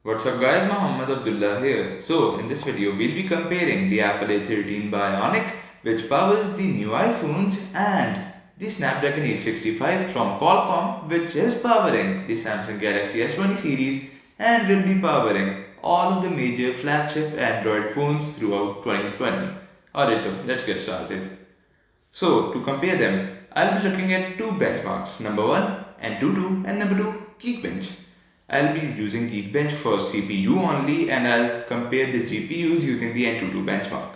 What's up guys, Muhammad Abdullah here. So in this video we'll be comparing the Apple A13 Bionic which powers the new iPhones and the Snapdragon 865 from Qualcomm which is powering the Samsung Galaxy S20 series and will be powering all of the major flagship Android phones throughout 2020. Alright, so let's get started. So to compare them, I'll be looking at two benchmarks, number 1 and 2 and number 2 Geekbench. I'll be using Geekbench for CPU only and I'll compare the GPUs using the N22 benchmark.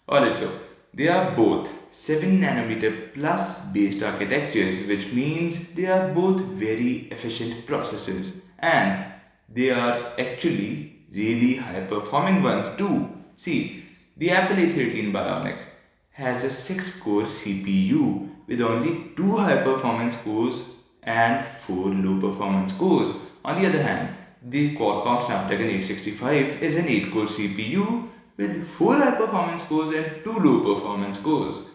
Alright, so they are both 7 nanometer plus based architectures, which means they are both very efficient processors and they are actually really high performing ones too. See, the Apple A13 Bionic has a 6 core CPU with only 2 high performance cores and 4 low performance cores. On the other hand, the Qualcomm Snapdragon 865 is an 8 core CPU with 4 high performance cores and 2 low performance cores.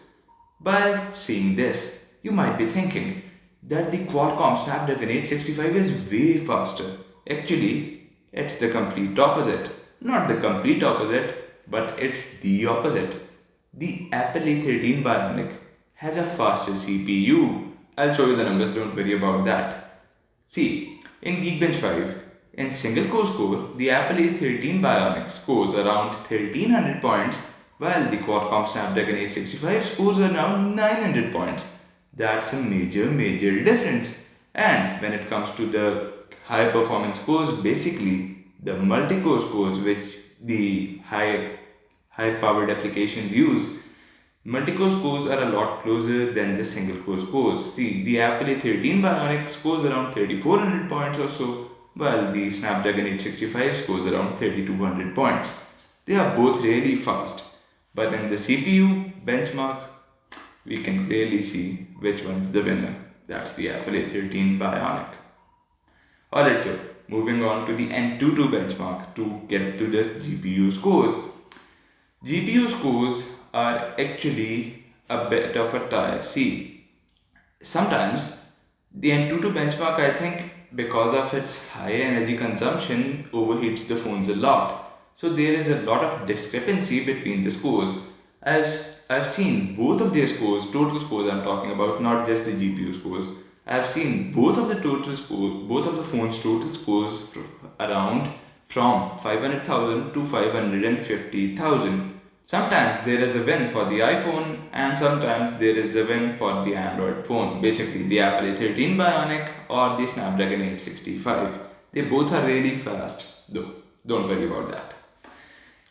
By seeing this, you might be thinking that the Qualcomm Snapdragon 865 is way faster. Actually, it's the complete opposite. Not the complete opposite, but it's the opposite. The Apple A13 Bionic has a faster CPU. I'll show you the numbers, don't worry about that. See, in Geekbench 5, in single core score, the Apple A13 Bionic scores around 1300 points, while the Qualcomm Snapdragon 865 scores around 900 points. That's a major difference. And when it comes to the high performance scores, basically the multi-core scores which the high powered applications use, multi-core scores are a lot closer than the single core scores. See, the Apple A13 Bionic scores around 3400 points or so, while the Snapdragon 865 scores around 3200 points. They are both really fast, but in the CPU benchmark, we can clearly see which one's the winner. That's the Apple A13 Bionic. Alright, so moving on to the N22 benchmark to get to the GPU scores. GPU scores are actually a bit of a tie. See, sometimes the N22 benchmark, I think, because of its high energy consumption, overheats the phones a lot. So there is a lot of discrepancy between the scores. As I've seen both of their scores, total scores I'm talking about, not just the GPU scores. I've seen both of the total scores, both of the phones' total scores around from 500,000 to 550,000. Sometimes there is a win for the iPhone and sometimes there is a win for the Android phone, basically the Apple A13 Bionic or the Snapdragon 865. They both are really fast though, don't worry about that.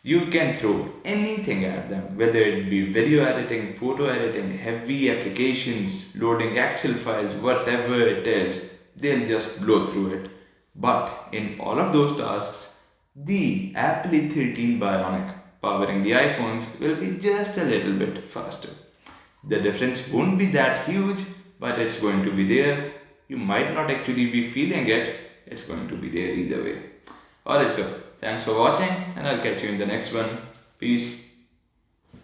You can throw anything at them, whether it be video editing, photo editing, heavy applications, loading Excel files, whatever it is, they'll just blow through it. But in all of those tasks, the Apple A13 Bionic powering the iPhones will be just a little bit faster. The difference won't be that huge, but it's going to be there. You might not actually be feeling it, it's going to be there either way. Alright, so thanks for watching, and I'll catch you in the next one. Peace.